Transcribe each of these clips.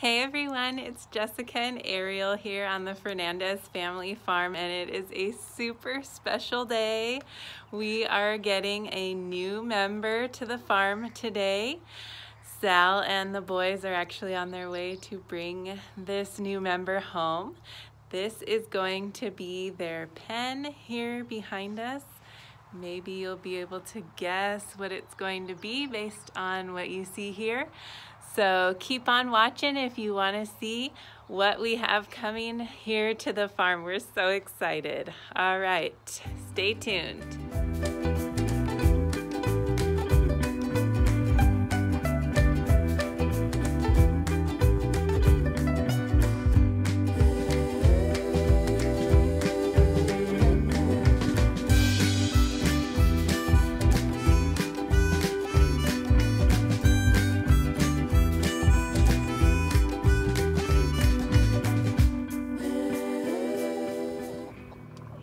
Hey everyone, it's Jessica and Ariel here on the Fernandez family farm, and it is a super special day. We are getting a new member to the farm today. Sal and the boys are actually on their way to bring this new member home. This is going to be their pen here behind us. Maybe you'll be able to guess what it's going to be based on what you see here. So keep on watching if you want to see what we have coming here to the farm. We're so excited. All right, stay tuned.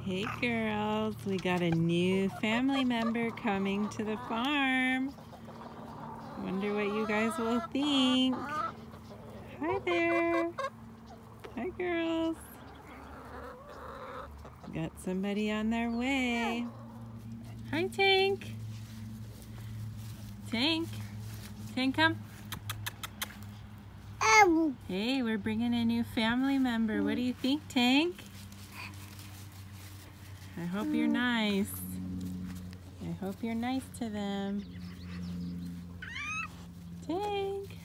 Hey girls, we got a new family member coming to the farm. Wonder what you guys will think. Hi there. Hi girls. Got somebody on their way. Hi Tank. Tank. Tank, come. Hey, we're bringing a new family member. What do you think, Tank? I hope you're nice. I hope you're nice to them. Tank.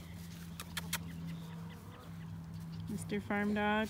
Mr. Farm Dog.